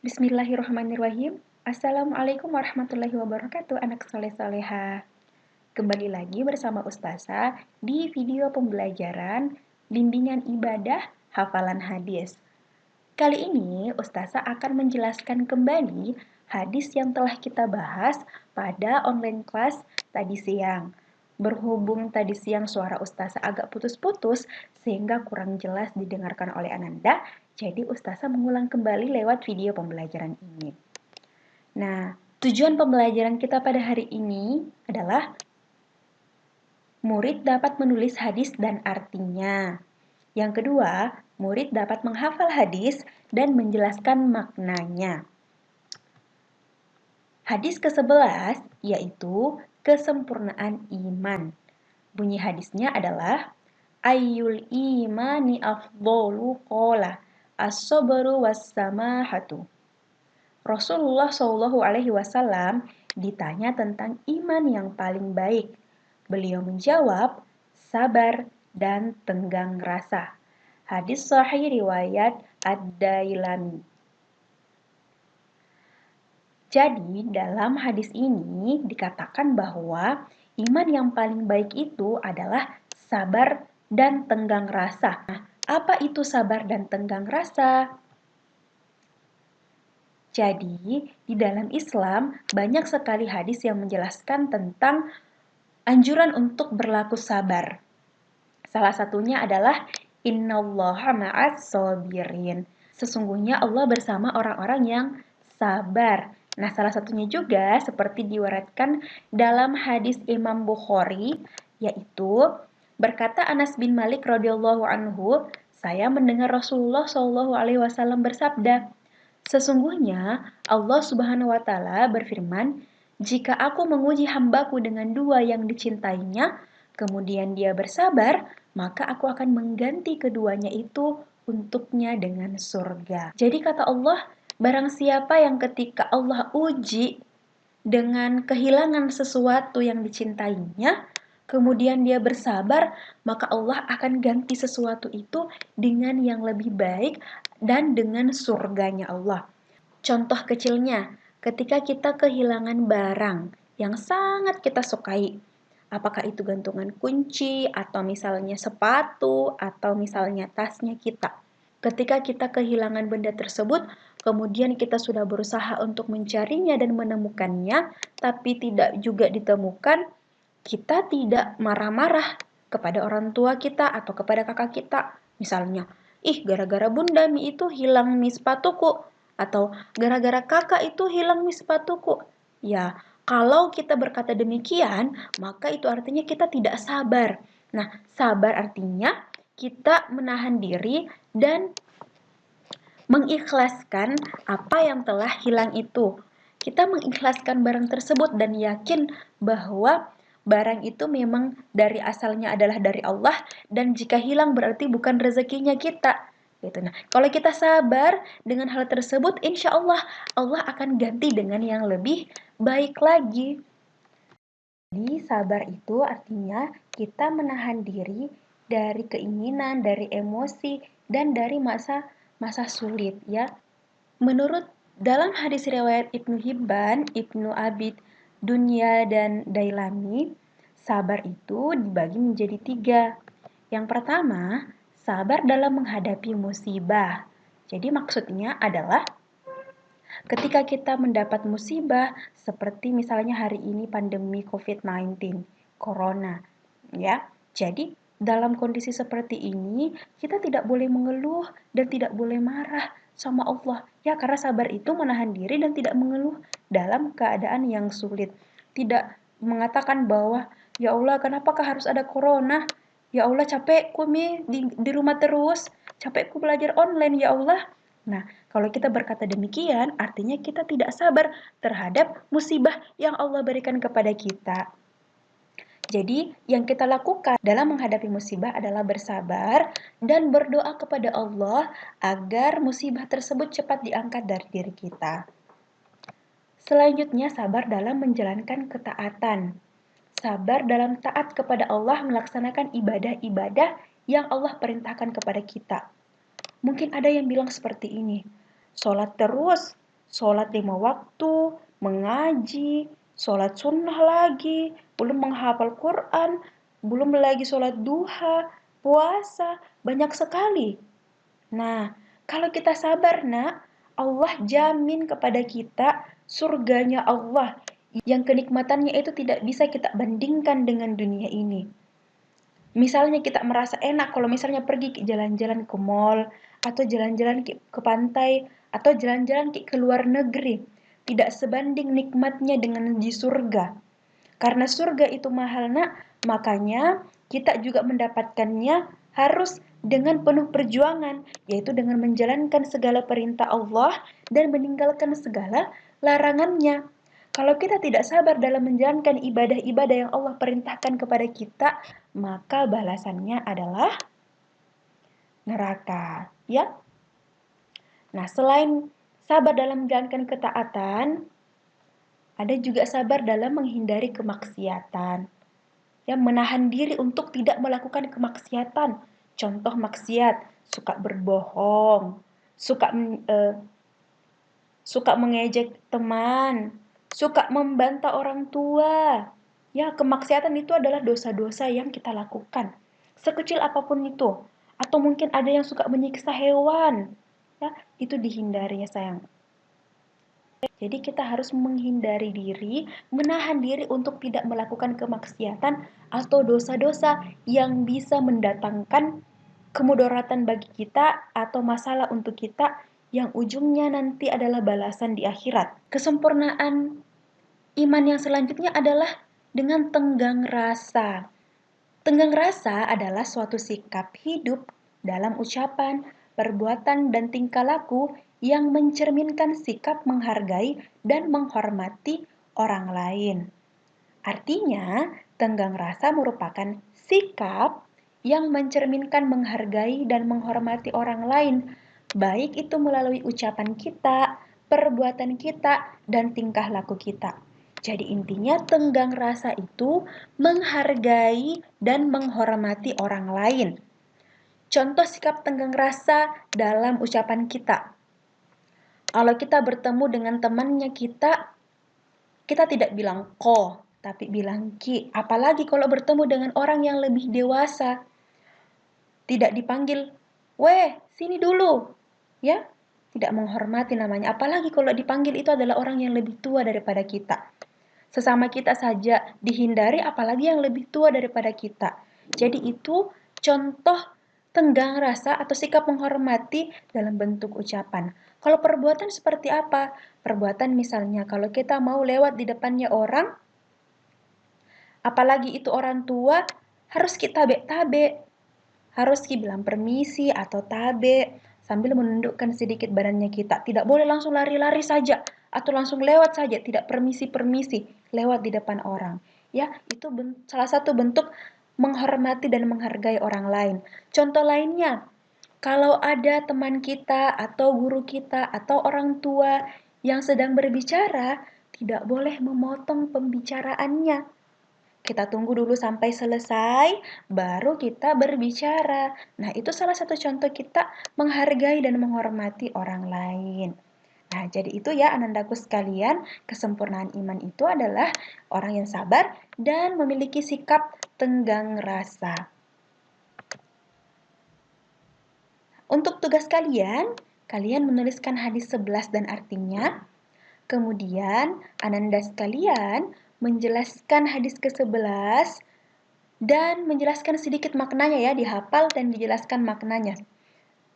Bismillahirrahmanirrahim. Assalamualaikum warahmatullahi wabarakatuh, anak soleh-soleha. Kembali lagi bersama Ustazah di video pembelajaran bimbingan ibadah hafalan hadis. Kali ini Ustazah akan menjelaskan kembali hadis yang telah kita bahas pada online class tadi siang. Berhubung tadi siang suara Ustazah agak putus-putus sehingga kurang jelas didengarkan oleh Ananda, jadi Ustazah mengulang kembali lewat video pembelajaran ini. Nah, tujuan pembelajaran kita pada hari ini adalah murid dapat menulis hadis dan artinya. Yang kedua, murid dapat menghafal hadis dan menjelaskan maknanya. Hadis ke-11 yaitu kesempurnaan iman. Bunyi hadisnya adalah Ayyul imani afdolu qola as-sabru was-samahatu. Rasulullah Shallallahu Alaihi Wasallam ditanya tentang iman yang paling baik. Beliau menjawab, sabar dan tenggang rasa. Hadis sahih riwayat Ad-Dailami. Jadi, dalam hadis ini dikatakan bahwa iman yang paling baik itu adalah sabar dan tenggang rasa. Nah, apa itu sabar dan tenggang rasa? Jadi, di dalam Islam banyak sekali hadis yang menjelaskan tentang anjuran untuk berlaku sabar. Salah satunya adalah innallaha ma'as sabirin. Sesungguhnya Allah bersama orang-orang yang sabar. Nah, salah satunya juga seperti diwaratkan dalam hadis Imam Bukhari, yaitu berkata Anas bin Malik radhiyallahu anhu, saya mendengar Rasulullah Shallallahu alaihi wasallam bersabda, sesungguhnya Allah Subhanahu wa taala berfirman, jika aku menguji hambaku dengan dua yang dicintainya, kemudian dia bersabar, maka aku akan mengganti keduanya itu untuknya dengan surga. Jadi kata Allah, barang siapa yang ketika Allah uji dengan kehilangan sesuatu yang dicintainya, kemudian dia bersabar, maka Allah akan ganti sesuatu itu dengan yang lebih baik dan dengan surganya Allah. Contoh kecilnya, ketika kita kehilangan barang yang sangat kita sukai, apakah itu gantungan kunci, atau misalnya sepatu, atau misalnya tasnya kita. Ketika kita kehilangan benda tersebut, kemudian kita sudah berusaha untuk mencarinya dan menemukannya, tapi tidak juga ditemukan, kita tidak marah-marah kepada orang tua kita atau kepada kakak kita. Misalnya, ih gara-gara bunda mi itu hilang mi sepatuku, atau gara-gara kakak itu hilang mi sepatuku. Ya, kalau kita berkata demikian, maka itu artinya kita tidak sabar. Nah, sabar artinya kita menahan diri dan mengikhlaskan apa yang telah hilang itu. Kita mengikhlaskan barang tersebut dan yakin bahwa barang itu memang dari asalnya adalah dari Allah, dan jika hilang berarti bukan rezekinya kita. Gitu. Nah, kalau kita sabar dengan hal tersebut, insya Allah Allah akan ganti dengan yang lebih baik lagi. Jadi sabar itu artinya kita menahan diri dari keinginan, dari emosi, dan dari masa sulit ya. Menurut dalam hadis riwayat Ibnu Hibban, Ibnu Abid Dunya dan Dailami, sabar itu dibagi menjadi 3. Yang pertama, sabar dalam menghadapi musibah. Jadi maksudnya adalah ketika kita mendapat musibah seperti misalnya hari ini pandemi COVID-19, Corona, ya. Jadi dalam kondisi seperti ini kita tidak boleh mengeluh dan tidak boleh marah sama Allah. Ya, karena sabar itu menahan diri dan tidak mengeluh dalam keadaan yang sulit. Tidak mengatakan bahwa ya Allah, kenapakah harus ada corona? Ya Allah, capekku di rumah terus. Capekku belajar online ya Allah. Nah, kalau kita berkata demikian, artinya kita tidak sabar terhadap musibah yang Allah berikan kepada kita. Jadi, yang kita lakukan dalam menghadapi musibah adalah bersabar dan berdoa kepada Allah agar musibah tersebut cepat diangkat dari diri kita. Selanjutnya, sabar dalam menjalankan ketaatan. Sabar dalam taat kepada Allah melaksanakan ibadah-ibadah yang Allah perintahkan kepada kita. Mungkin ada yang bilang seperti ini, sholat terus, sholat 5 waktu, mengaji, sholat sunnah lagi, belum menghafal Quran, belum lagi sholat duha, puasa, banyak sekali. Nah, kalau kita sabar, Nak, Allah jamin kepada kita surganya Allah yang kenikmatannya itu tidak bisa kita bandingkan dengan dunia ini. Misalnya kita merasa enak kalau misalnya pergi ke jalan-jalan ke mall, atau jalan-jalan ke pantai, atau jalan-jalan ke luar negeri. Tidak sebanding nikmatnya dengan di surga. Karena surga itu mahal, Nak, makanya kita juga mendapatkannya harus dengan penuh perjuangan, yaitu dengan menjalankan segala perintah Allah dan meninggalkan segala larangannya. Kalau kita tidak sabar dalam menjalankan ibadah-ibadah yang Allah perintahkan kepada kita, maka balasannya adalah neraka, ya. Nah, selain sabar dalam menjalankan ketaatan, ada juga sabar dalam menghindari kemaksiatan. Ya, menahan diri untuk tidak melakukan kemaksiatan. Contoh maksiat, suka berbohong, suka suka mengejek teman, suka membantah orang tua. Ya, kemaksiatan itu adalah dosa-dosa yang kita lakukan. Sekecil apapun itu. Atau mungkin ada yang suka menyiksa hewan. Ya, itu dihindari ya sayang. Jadi kita harus menghindari diri, menahan diri untuk tidak melakukan kemaksiatan atau dosa-dosa yang bisa mendatangkan kemudaratan bagi kita atau masalah untuk kita yang ujungnya nanti adalah balasan di akhirat. Kesempurnaan iman yang selanjutnya adalah dengan tenggang rasa. Tenggang rasa adalah suatu sikap hidup dalam ucapan, perbuatan, dan tingkah laku yang mencerminkan sikap menghargai dan menghormati orang lain. Artinya, tenggang rasa merupakan sikap yang mencerminkan menghargai dan menghormati orang lain, baik itu melalui ucapan kita, perbuatan kita, dan tingkah laku kita. Jadi intinya tenggang rasa itu menghargai dan menghormati orang lain. Contoh sikap tenggang rasa dalam ucapan kita. Kalau kita bertemu dengan temannya kita tidak bilang ko, tapi bilang ki. Apalagi kalau bertemu dengan orang yang lebih dewasa. Tidak dipanggil, weh, sini dulu. Ya, tidak menghormati namanya. Apalagi kalau dipanggil itu adalah orang yang lebih tua daripada kita. Sesama kita saja dihindari, apalagi yang lebih tua daripada kita. Jadi itu contoh tenggang rasa atau sikap menghormati dalam bentuk ucapan. Kalau perbuatan seperti apa? Perbuatan misalnya kalau kita mau lewat di depannya orang, apalagi itu orang tua, harus kita tabe-tabe. Harus bilang permisi atau tabe sambil menundukkan sedikit badannya kita. Tidak boleh langsung lari-lari saja atau langsung lewat saja, tidak permisi-permisi lewat di depan orang. Ya, itu salah satu bentuk menghormati dan menghargai orang lain. Contoh lainnya, kalau ada teman kita atau guru kita atau orang tua yang sedang berbicara, tidak boleh memotong pembicaraannya. Kita tunggu dulu sampai selesai, baru kita berbicara. Nah, itu salah satu contoh kita menghargai dan menghormati orang lain. Nah, jadi itu ya anandaku sekalian, kesempurnaan iman itu adalah orang yang sabar dan memiliki sikap tenggang rasa. Untuk tugas kalian menuliskan hadis 11 dan artinya. Kemudian, ananda sekalian menjelaskan hadis ke-11 dan menjelaskan sedikit maknanya ya, dihafal dan dijelaskan maknanya.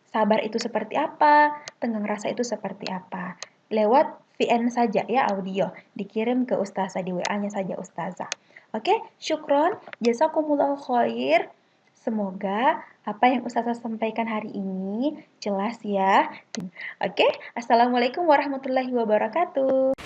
Sabar itu seperti apa, tenggang rasa itu seperti apa. Lewat VN saja ya, audio. Dikirim ke ustazah, di WA-nya saja ustazah. Oke, syukron, jazakumullahu khair. Semoga apa yang ustazah sampaikan hari ini jelas ya. Oke, assalamualaikum warahmatullahi wabarakatuh.